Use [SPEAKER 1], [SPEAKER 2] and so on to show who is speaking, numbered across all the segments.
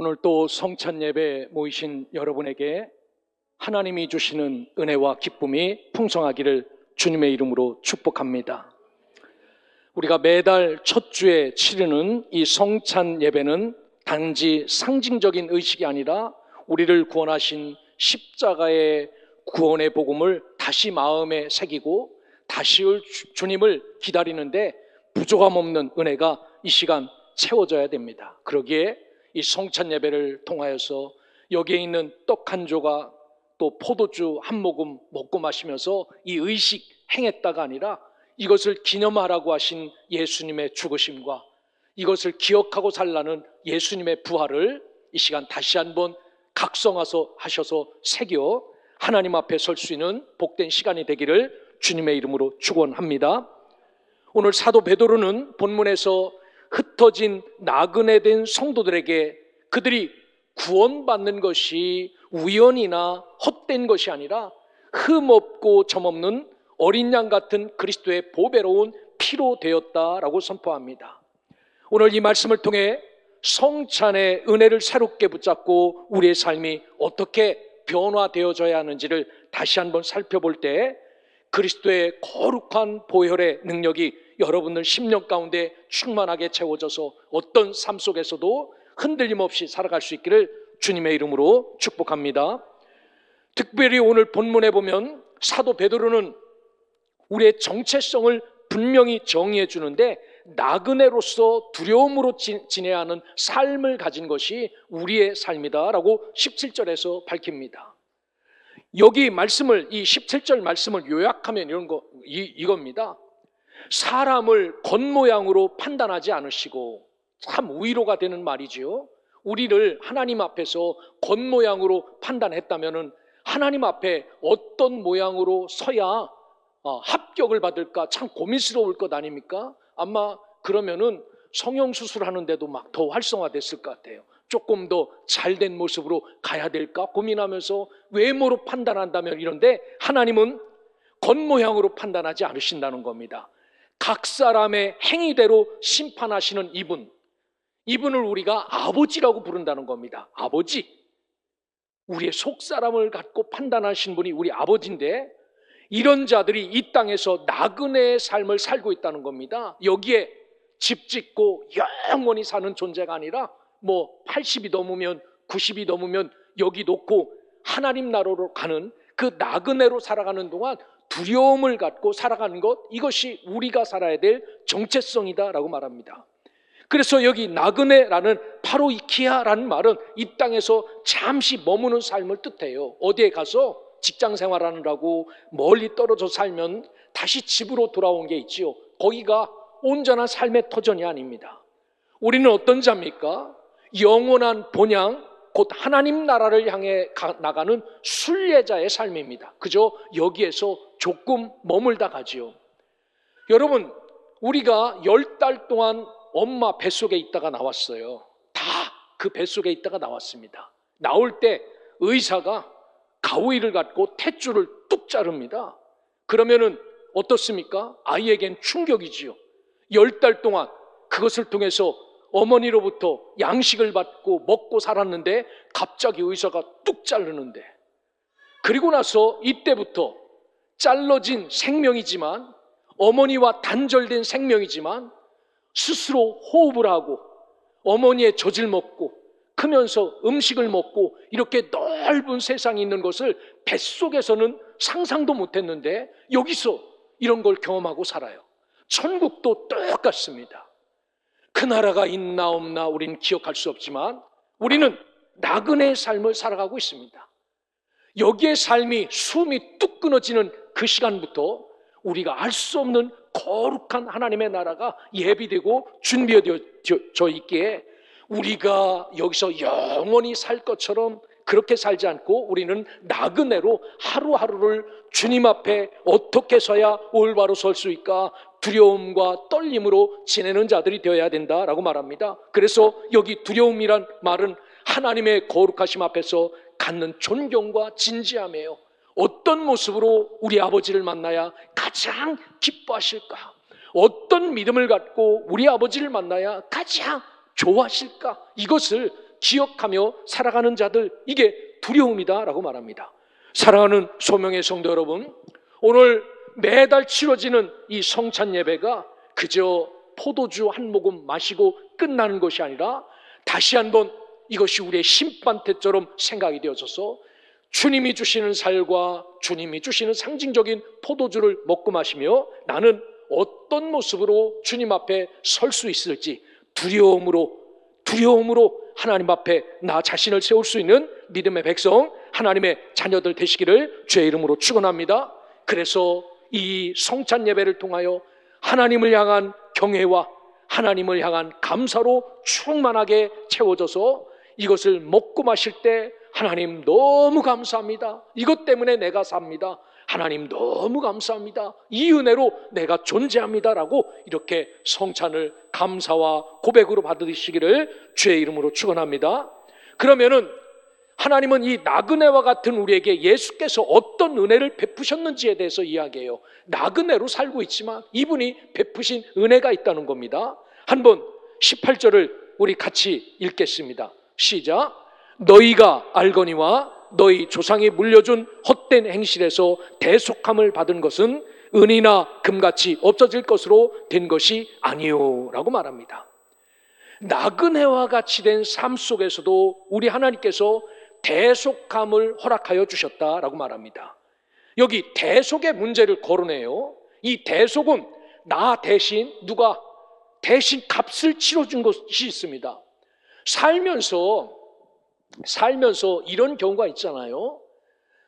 [SPEAKER 1] 오늘 또 성찬 예배 모이신 여러분에게 하나님이 주시는 은혜와 기쁨이 풍성하기를 주님의 이름으로 축복합니다. 우리가 매달 첫 주에 치르는 이 성찬 예배는 단지 상징적인 의식이 아니라 우리를 구원하신 십자가의 구원의 복음을 다시 마음에 새기고 다시 올 주님을 기다리는데 부족함 없는 은혜가 이 시간 채워져야 됩니다. 그러기에 이 성찬 예배를 통하여서 여기에 있는 떡 한 조각 또 포도주 한 모금 먹고 마시면서 이 의식 행했다가 아니라 이것을 기념하라고 하신 예수님의 죽으심과 이것을 기억하고 살라는 예수님의 부활을 이 시간 다시 한번 각성하셔서 새겨 하나님 앞에 설 수 있는 복된 시간이 되기를 주님의 이름으로 축원합니다. 오늘 사도 베드로는 본문에서 흩어진 나그네 된 성도들에게 그들이 구원받는 것이 우연이나 헛된 것이 아니라 흠없고 점없는 어린 양 같은 그리스도의 보배로운 피로 되었다라고 선포합니다. 오늘 이 말씀을 통해 성찬의 은혜를 새롭게 붙잡고 우리의 삶이 어떻게 변화되어져야 하는지를 다시 한번 살펴볼 때 그리스도의 거룩한 보혈의 능력이 여러분들 심령 가운데 충만하게 채워져서 어떤 삶 속에서도 흔들림 없이 살아갈 수 있기를 주님의 이름으로 축복합니다. 특별히 오늘 본문에 보면 사도 베드로는 우리의 정체성을 분명히 정의해 주는데 나그네로서 두려움으로 지내야 하는 삶을 가진 것이 우리의 삶이다라고 17절에서 밝힙니다. 여기 말씀을 이 17절 말씀을 요약하면 이겁니다. 사람을 겉모양으로 판단하지 않으시고, 참 위로가 되는 말이죠. 우리를 하나님 앞에서 겉모양으로 판단했다면은 하나님 앞에 어떤 모양으로 서야 합격을 받을까 참 고민스러울 것 아닙니까? 아마 그러면은 성형수술하는데도 막 더 활성화됐을 것 같아요. 조금 더 잘된 모습으로 가야 될까 고민하면서 외모로 판단한다면 이런데 하나님은 겉모양으로 판단하지 않으신다는 겁니다. 각 사람의 행위대로 심판하시는 이분을 우리가 아버지라고 부른다는 겁니다. 아버지. 우리의 속사람을 갖고 판단하신 분이 우리 아버지인데 이런 자들이 이 땅에서 나그네의 삶을 살고 있다는 겁니다. 여기에 집 짓고 영원히 사는 존재가 아니라 80이 넘으면 90이 넘으면 여기 놓고 하나님 나라로 가는 그 나그네로 살아가는 동안 두려움을 갖고 살아가는 것, 이것이 우리가 살아야 될 정체성이다라고 말합니다. 그래서 여기 나그네라는 파로이키아라는 말은 이 땅에서 잠시 머무는 삶을 뜻해요. 어디에 가서 직장 생활하느라고 멀리 떨어져 살면 다시 집으로 돌아온 게 있지요. 거기가 온전한 삶의 터전이 아닙니다. 우리는 어떤 자입니까? 영원한 본향, 곧 하나님 나라를 향해 나가는 순례자의 삶입니다. 그저 여기에서 조금 머물다 가지요. 여러분, 우리가 10달 동안 엄마 뱃속에 있다가 나왔어요. 다 그 뱃속에 있다가 나왔습니다. 나올 때 의사가 가위를 갖고 탯줄을 뚝 자릅니다. 그러면은 어떻습니까? 아이에겐 충격이지요. 10달 동안 그것을 통해서 어머니로부터 양식을 받고 먹고 살았는데 갑자기 의사가 뚝 자르는데, 그리고 나서 이때부터 잘라진 생명이지만, 어머니와 단절된 생명이지만 스스로 호흡을 하고 어머니의 젖을 먹고 크면서 음식을 먹고 이렇게 넓은 세상이 있는 것을 뱃속에서는 상상도 못했는데 여기서 이런 걸 경험하고 살아요. 천국도 똑같습니다. 그 나라가 있나 없나 우리는 기억할 수 없지만 우리는 나그네의 삶을 살아가고 있습니다. 여기에 삶이 숨이 뚝 끊어지는 그 시간부터 우리가 알 수 없는 거룩한 하나님의 나라가 예비되고 준비되어 있기에 우리가 여기서 영원히 살 것처럼 그렇게 살지 않고 우리는 나그네로 하루하루를 주님 앞에 어떻게 서야 올바로 설 수 있을까 두려움과 떨림으로 지내는 자들이 되어야 된다라고 말합니다. 그래서 여기 두려움이란 말은 하나님의 거룩하심 앞에서 갖는 존경과 진지함이에요. 어떤 모습으로 우리 아버지를 만나야 가장 기뻐하실까? 어떤 믿음을 갖고 우리 아버지를 만나야 가장 좋아하실까? 이것을 기억하며 살아가는 자들, 이게 두려움이다라고 말합니다. 사랑하는 소명의 성도 여러분, 오늘 매달 치러지는 이 성찬 예배가 그저 포도주 한 모금 마시고 끝나는 것이 아니라 다시 한번 이것이 우리의 심판대처럼 생각이 되어져서 주님이 주시는 살과 주님이 주시는 상징적인 포도주를 먹고 마시며 나는 어떤 모습으로 주님 앞에 설 수 있을지 두려움으로 하나님 앞에 나 자신을 세울 수 있는 믿음의 백성, 하나님의 자녀들 되시기를 주의 이름으로 축원합니다. 그래서 이 성찬 예배를 통하여 하나님을 향한 경외와 하나님을 향한 감사로 충만하게 채워져서 이것을 먹고 마실 때 하나님 너무 감사합니다. 이것 때문에 내가 삽니다. 하나님 너무 감사합니다. 이 은혜로 내가 존재합니다라고 이렇게 성찬을 감사와 고백으로 받으시기를 주의 이름으로 축원합니다. 그러면은 하나님은 이 나그네와 같은 우리에게 예수께서 어떤 은혜를 베푸셨는지에 대해서 이야기해요. 나그네로 살고 있지만 이분이 베푸신 은혜가 있다는 겁니다. 한번 18절을 우리 같이 읽겠습니다. 시작. 너희가 알거니와 너희 조상이 물려준 헛된 행실에서 대속함을 받은 것은 은이나 금같이 없어질 것으로 된 것이 아니요 라고 말합니다. 나그네와 같이 된 삶 속에서도 우리 하나님께서 대속함을 허락하여 주셨다라고 말합니다. 여기 대속의 문제를 거론해요. 이 대속은 나 대신 누가 대신 값을 치러준 것이 있습니다. 살면서 이런 경우가 있잖아요.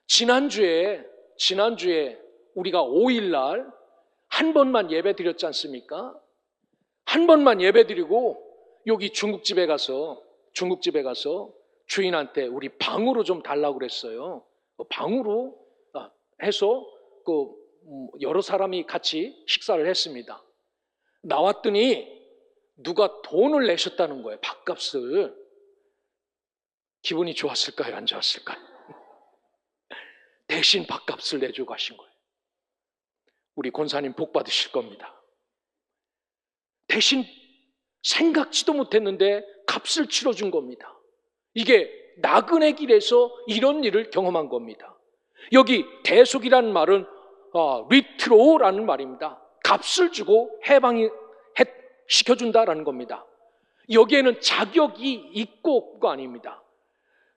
[SPEAKER 1] 지난주에 우리가 5일날 한 번만 예배 드렸지 않습니까? 한 번만 예배 드리고 여기 중국집에 가서 주인한테 우리 방으로 좀 달라고 그랬어요. 방으로 해서 여러 사람이 같이 식사를 했습니다. 나왔더니 누가 돈을 내셨다는 거예요. 밥값을. 기분이 좋았을까요? 안 좋았을까요? 대신 밥값을 내주고 가신 거예요. 우리 권사님 복 받으실 겁니다. 대신 생각지도 못했는데 값을 치러준 겁니다. 이게 나그네 길에서 이런 일을 경험한 겁니다. 여기 대속이라는 말은 리트로라는 말입니다. 값을 주고 시켜준다라는 겁니다. 여기에는 자격이 있고 없고가 아닙니다.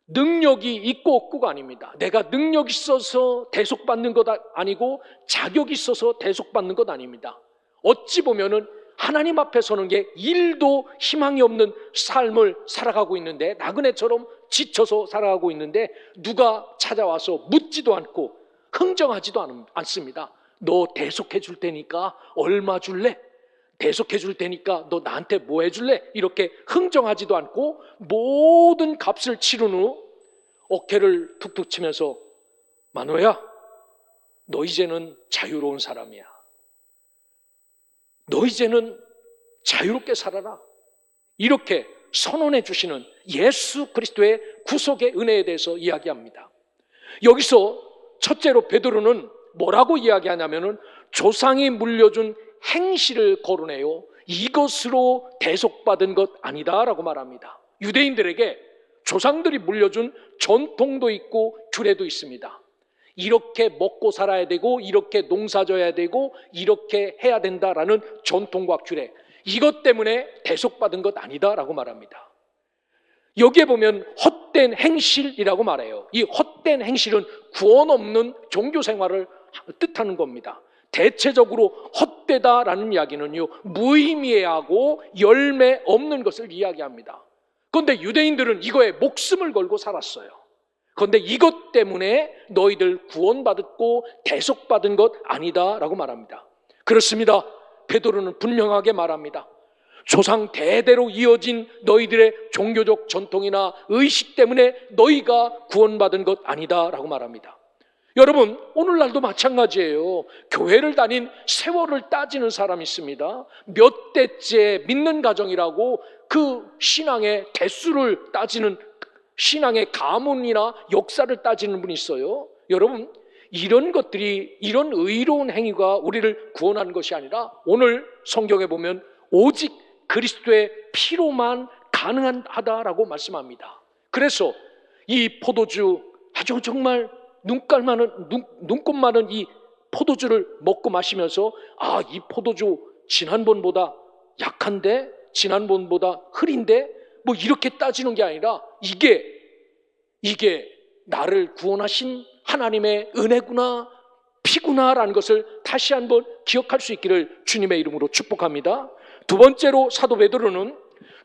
[SPEAKER 1] 능력이 있고 없고가 아닙니다. 내가 능력이 있어서 대속받는 것 아니고 자격이 있어서 대속받는 것 아닙니다. 어찌 보면은 하나님 앞에 서는 게 일도 희망이 없는 삶을 살아가고 있는데, 나그네처럼 지쳐서 살아가고 있는데 누가 찾아와서 묻지도 않고 흥정하지도 않습니다. 너 대속해 줄 테니까 얼마 줄래? 대속해 줄 테니까 너 나한테 뭐 해줄래? 이렇게 흥정하지도 않고 모든 값을 치른 후 어깨를 툭툭 치면서 만호야, 너 이제는 자유로운 사람이야. 너 이제는 자유롭게 살아라. 이렇게 선언해 주시는 예수 그리스도의 구속의 은혜에 대해서 이야기합니다. 여기서 첫째로 베드로는 뭐라고 이야기하냐면은 조상이 물려준 행실을 거론해요. 이것으로 대속받은 것 아니다라고 말합니다. 유대인들에게 조상들이 물려준 전통도 있고 규례도 있습니다. 이렇게 먹고 살아야 되고 이렇게 농사져야 되고 이렇게 해야 된다라는 전통과 규례, 이것 때문에 대속받은 것 아니다라고 말합니다. 여기에 보면 헛된 행실이라고 말해요. 이 헛된 행실은 구원 없는 종교 생활을 뜻하는 겁니다. 대체적으로 헛되다라는 이야기는요, 무의미하고 열매 없는 것을 이야기합니다. 그런데 유대인들은 이거에 목숨을 걸고 살았어요. 그런데 이것 때문에 너희들 구원받았고 대속받은 것 아니다라고 말합니다. 그렇습니다. 베드로는 분명하게 말합니다. 조상 대대로 이어진 너희들의 종교적 전통이나 의식 때문에 너희가 구원받은 것 아니다라고 말합니다. 여러분, 오늘날도 마찬가지예요. 교회를 다닌 세월을 따지는 사람이 있습니다. 몇 대째 믿는 가정이라고 그 신앙의 대수를 따지는, 신앙의 가문이나 역사를 따지는 분이 있어요. 여러분, 이런 것들이, 이런 의로운 행위가 우리를 구원하는 것이 아니라 오늘 성경에 보면 오직 그리스도의 피로만 가능하다라고 말씀합니다. 그래서 이 포도주, 아주 정말 눈꽃 많은 이 포도주를 먹고 마시면서, 아, 이 포도주 지난번보다 약한데, 지난번보다 흐린데, 뭐 이렇게 따지는 게 아니라 이게 나를 구원하신 하나님의 은혜구나, 피구나라는 것을 다시 한번 기억할 수 있기를 주님의 이름으로 축복합니다. 두 번째로 사도 베드로는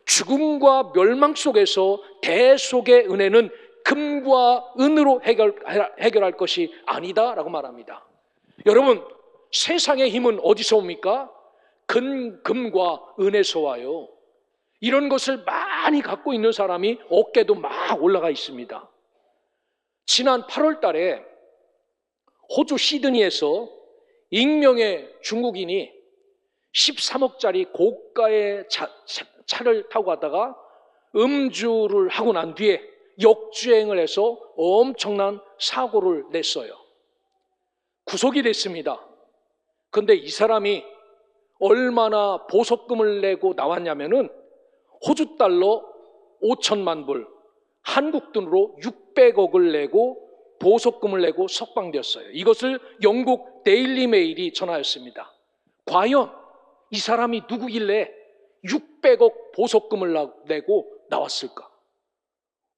[SPEAKER 1] 죽음과 멸망 속에서 대속의 은혜는 금과 은으로 해결할 것이 아니다라고 말합니다. 여러분, 세상의 힘은 어디서 옵니까? 금과 은에서 와요. 이런 것을 많이 갖고 있는 사람이 어깨도 막 올라가 있습니다. 지난 8월 달에 호주 시드니에서 익명의 중국인이 13억짜리 고가의 차를 타고 가다가 음주를 하고 난 뒤에 역주행을 해서 엄청난 사고를 냈어요. 구속이 됐습니다. 그런데 이 사람이 얼마나 보석금을 내고 나왔냐면은 호주 달러 5천만 불, 한국 돈으로 600억을 내고 보석금을 내고 석방되었어요. 이것을 영국 데일리 메일이 전하였습니다. 과연 이 사람이 누구길래 600억 보석금을 내고 나왔을까?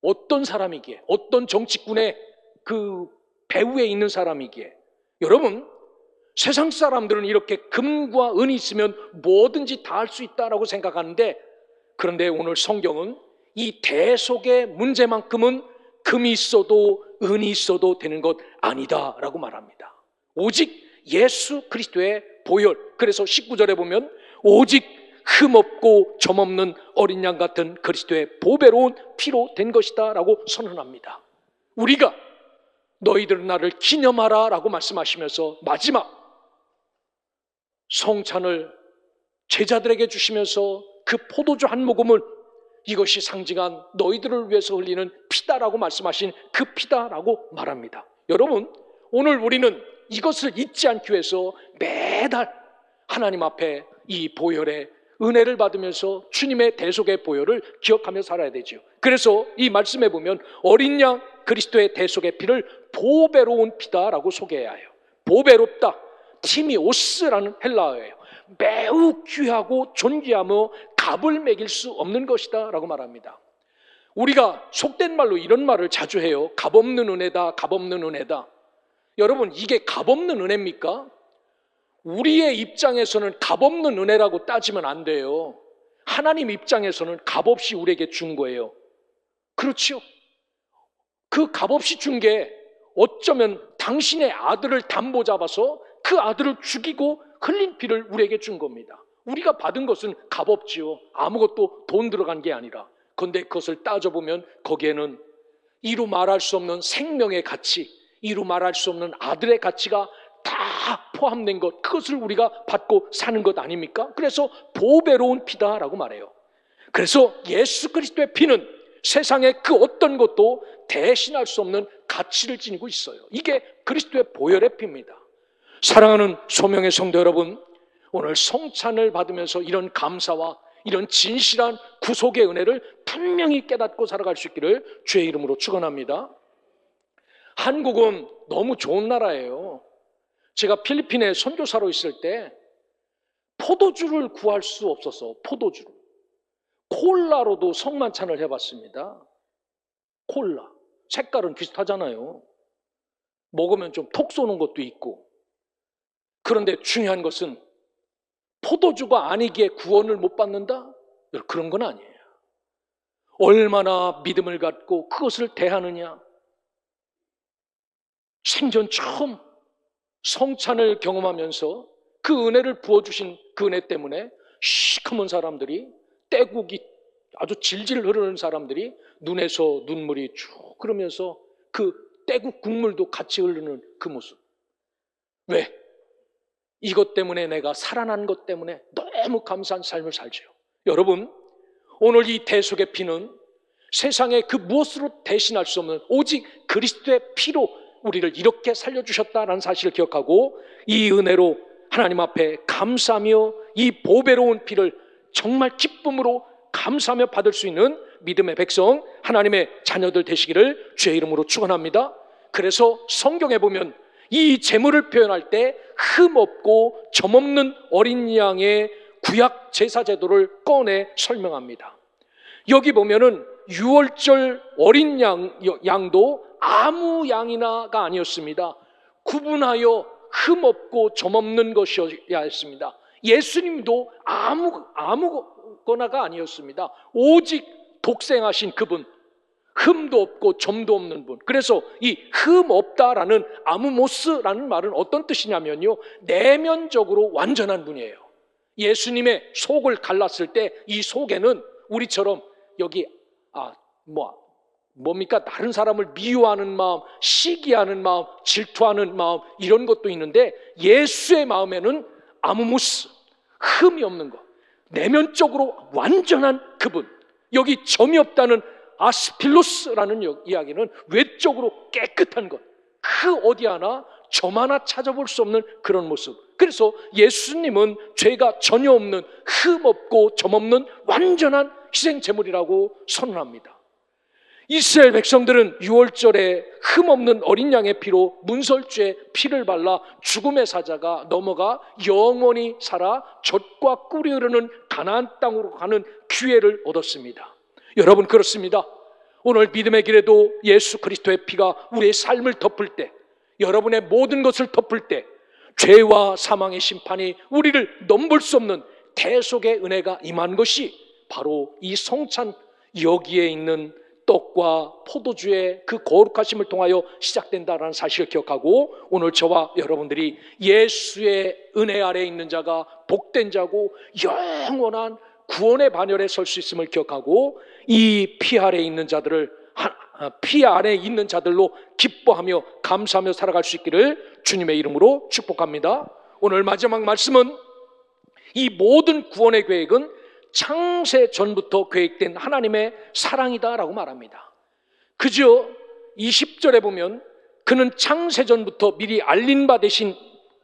[SPEAKER 1] 어떤 사람이기에, 어떤 정치꾼의 그 배후에 있는 사람이기에. 여러분, 세상 사람들은 이렇게 금과 은이 있으면 뭐든지 다 할 수 있다라고 생각하는데, 그런데 오늘 성경은 이 대속의 문제만큼은 금이 있어도 은이 있어도 되는 것 아니다라고 말합니다. 오직 예수 그리스도의 보혈. 그래서 19절에 보면 오직 흠없고 점없는 어린 양 같은 그리스도의 보배로운 피로 된 것이다 라고 선언합니다. 우리가 너희들은 나를 기념하라 라고 말씀하시면서 마지막 성찬을 제자들에게 주시면서 그 포도주 한 모금을 이것이 상징한 너희들을 위해서 흘리는 피다라고 말씀하신 그 피다라고 말합니다. 여러분, 오늘 우리는 이것을 잊지 않기 위해서 매달 하나님 앞에 이 보혈의 은혜를 받으면서 주님의 대속의 보혈을 기억하며 살아야 되죠. 그래서 이 말씀에 보면 어린 양 그리스도의 대속의 피를 보배로운 피다라고 소개해야 해요. 보배롭다, 티미오스라는 헬라어예요. 매우 귀하고 존귀하며 값을 매길 수 없는 것이다 라고 말합니다. 우리가 속된 말로 이런 말을 자주 해요. 값없는 은혜다, 값없는 은혜다. 여러분, 이게 값없는 은혜입니까? 우리의 입장에서는 값없는 은혜라고 따지면 안 돼요. 하나님 입장에서는 값없이 우리에게 준 거예요. 그렇죠? 그 값없이 준 게 어쩌면 당신의 아들을 담보 잡아서 그 아들을 죽이고 흘린 피를 우리에게 준 겁니다. 우리가 받은 것은 값없지요. 아무것도 돈 들어간 게 아니라. 그런데 그것을 따져보면 거기에는 이루 말할 수 없는 생명의 가치, 이루 말할 수 없는 아들의 가치가 다 포함된 것, 그것을 우리가 받고 사는 것 아닙니까? 그래서 보배로운 피다라고 말해요. 그래서 예수 그리스도의 피는 세상의 그 어떤 것도 대신할 수 없는 가치를 지니고 있어요. 이게 그리스도의 보혈의 피입니다. 사랑하는 소명의 성도 여러분, 오늘 성찬을 받으면서 이런 감사와 이런 진실한 구속의 은혜를 분명히 깨닫고 살아갈 수 있기를 주의 이름으로 축원합니다. 한국은 너무 좋은 나라예요. 제가 필리핀에 선교사로 있을 때 포도주를 구할 수 없어서 포도주를 콜라로도 성만찬을 해봤습니다. 콜라 색깔은 비슷하잖아요. 먹으면 좀 톡 쏘는 것도 있고. 그런데 중요한 것은 포도주가 아니기에 구원을 못 받는다? 그런 건 아니에요. 얼마나 믿음을 갖고 그것을 대하느냐. 생전 처음 성찬을 경험하면서 그 은혜를 부어주신 그 은혜 때문에 시커먼 사람들이, 떼국이 아주 질질 흐르는 사람들이 눈에서 눈물이 쭉 흐르면서 그 떼국 국물도 같이 흐르는 그 모습. 왜? 이것 때문에 내가 살아난 것 때문에 너무 감사한 삶을 살죠. 여러분, 오늘 이 대속의 피는 세상의 그 무엇으로 대신할 수 없는 오직 그리스도의 피로 우리를 이렇게 살려주셨다는 사실을 기억하고 이 은혜로 하나님 앞에 감사하며 이 보배로운 피를 정말 기쁨으로 감사하며 받을 수 있는 믿음의 백성, 하나님의 자녀들 되시기를 주의 이름으로 축원합니다. 그래서 성경에 보면 이 제물을 표현할 때 흠없고 점없는 어린 양의 구약 제사 제도를 꺼내 설명합니다. 여기 보면은 유월절 어린 양도 아무 양이나가 아니었습니다. 구분하여 흠없고 점없는 것이어야 했습니다. 예수님도 아무거나가 아니었습니다. 오직 독생하신 그분, 흠도 없고 점도 없는 분. 그래서 이 흠없다라는 아무모스라는 말은 어떤 뜻이냐면요, 내면적으로 완전한 분이에요. 예수님의 속을 갈랐을 때 이 속에는 우리처럼 여기 뭡니까? 다른 사람을 미워하는 마음, 시기하는 마음, 질투하는 마음, 이런 것도 있는데 예수의 마음에는 아무모스, 흠이 없는 것, 내면적으로 완전한 그분. 여기 점이 없다는 아스필로스라는 이야기는 외적으로 깨끗한 것, 그 어디 하나 점 하나 찾아볼 수 없는 그런 모습. 그래서 예수님은 죄가 전혀 없는, 흠 없고 점 없는 완전한 희생 제물이라고 선언합니다. 이스라엘 백성들은 유월절에 흠없는 어린 양의 피로 문설주에 피를 발라 죽음의 사자가 넘어가 영원히 살아 젖과 꿀이 흐르는 가나안 땅으로 가는 기회를 얻었습니다. 여러분, 그렇습니다. 오늘 믿음의 길에도 예수 그리스도의 피가 우리의 삶을 덮을 때, 여러분의 모든 것을 덮을 때 죄와 사망의 심판이 우리를 넘볼 수 없는 대속의 은혜가 임한 것이 바로 이 성찬, 여기에 있는 떡과 포도주의 그 거룩하심을 통하여 시작된다는 사실을 기억하고, 오늘 저와 여러분들이 예수의 은혜 아래에 있는 자가 복된 자고 영원한 구원의 반열에 설 수 있음을 기억하고, 이 피 아래에 있는 자들을 피 아래에 있는 자들로 기뻐하며 감사하며 살아갈 수 있기를 주님의 이름으로 축복합니다. 오늘 마지막 말씀은 이 모든 구원의 계획은 창세 전부터 계획된 하나님의 사랑이다라고 말합니다. 그저 20절에 보면 그는 창세 전부터 미리 알린 바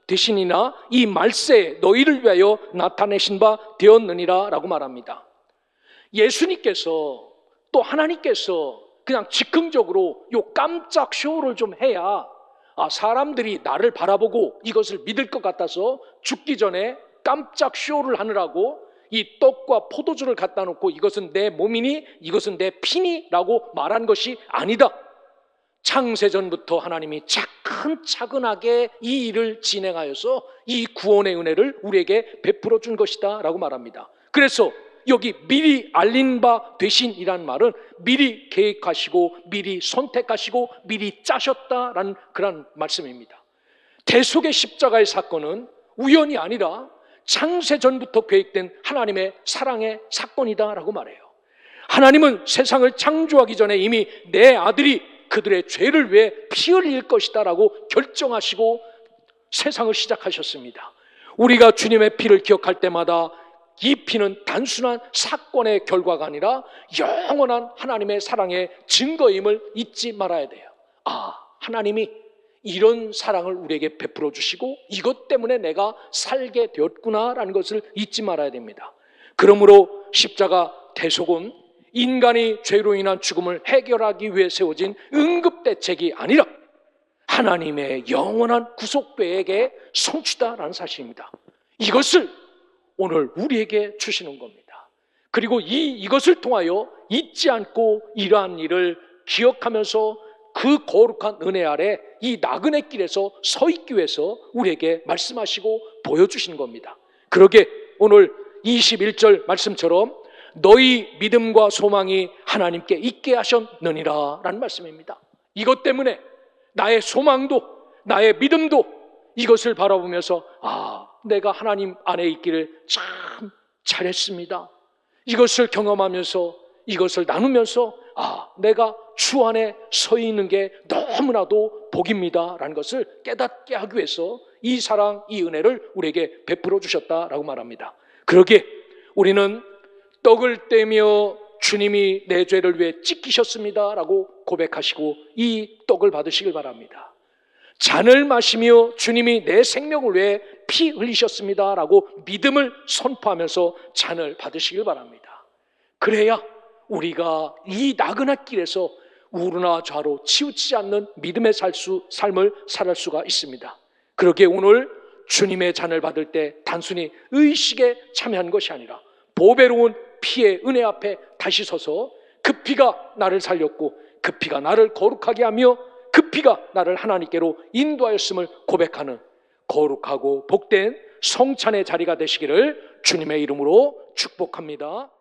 [SPEAKER 1] 대신이나 이 말세에 너희를 위하여 나타내신 바 되었느니라 라고 말합니다. 예수님께서 또 하나님께서 그냥 즉흥적으로 요 깜짝 쇼를 좀 해야 사람들이 나를 바라보고 이것을 믿을 것 같아서 죽기 전에 깜짝 쇼를 하느라고 이 떡과 포도주를 갖다 놓고 이것은 내 몸이니 이것은 내 피니 라고 말한 것이 아니다. 창세전부터 하나님이 차근차근하게 이 일을 진행하여서 이 구원의 은혜를 우리에게 베풀어 준 것이다 라고 말합니다. 그래서 여기 미리 알린 바 되신이란 말은 미리 계획하시고 미리 선택하시고 미리 짜셨다라는 그런 말씀입니다. 대속의 십자가의 사건은 우연이 아니라 창세전부터 계획된 하나님의 사랑의 사건이다라고 말해요. 하나님은 세상을 창조하기 전에 이미 내 아들이 그들의 죄를 위해 피 흘릴 것이다 라고 결정하시고 세상을 시작하셨습니다. 우리가 주님의 피를 기억할 때마다 이 피는 단순한 사건의 결과가 아니라 영원한 하나님의 사랑의 증거임을 잊지 말아야 돼요. 하나님이 이런 사랑을 우리에게 베풀어 주시고 이것 때문에 내가 살게 되었구나라는 것을 잊지 말아야 됩니다. 그러므로 십자가 대속은 인간이 죄로 인한 죽음을 해결하기 위해 세워진 응급대책이 아니라 하나님의 영원한 구속계획의 성취다라는 사실입니다. 이것을 오늘 우리에게 주시는 겁니다. 그리고 이것을 통하여 잊지 않고 이러한 일을 기억하면서 그 거룩한 은혜 아래 이 나그네 길에서 서 있기 위해서 우리에게 말씀하시고 보여주시는 겁니다. 그러게 오늘 21절 말씀처럼 너희 믿음과 소망이 하나님께 있게 하셨느니라 라는 말씀입니다. 이것 때문에 나의 소망도 나의 믿음도 이것을 바라보면서 내가 하나님 안에 있기를 참 잘했습니다. 이것을 경험하면서 이것을 나누면서 내가 주 안에 서 있는 게 너무나도 복입니다 라는 것을 깨닫게 하기 위해서 이 사랑, 이 은혜를 우리에게 베풀어 주셨다라고 말합니다. 그러기에 우리는 떡을 떼며 주님이 내 죄를 위해 찢기셨습니다 라고 고백하시고 이 떡을 받으시길 바랍니다. 잔을 마시며 주님이 내 생명을 위해 피 흘리셨습니다 라고 믿음을 선포하면서 잔을 받으시길 바랍니다. 그래야 우리가 이 나그네 길에서 우르나 좌로 치우치지 않는 믿음의 삶을 살할 수가 있습니다. 그러기에 오늘 주님의 잔을 받을 때 단순히 의식에 참여한 것이 아니라 보배로운 피의 은혜 앞에 다시 서서 그 피가 나를 살렸고 그 피가 나를 거룩하게 하며 그 피가 나를 하나님께로 인도하였음을 고백하는 거룩하고 복된 성찬의 자리가 되시기를 주님의 이름으로 축복합니다.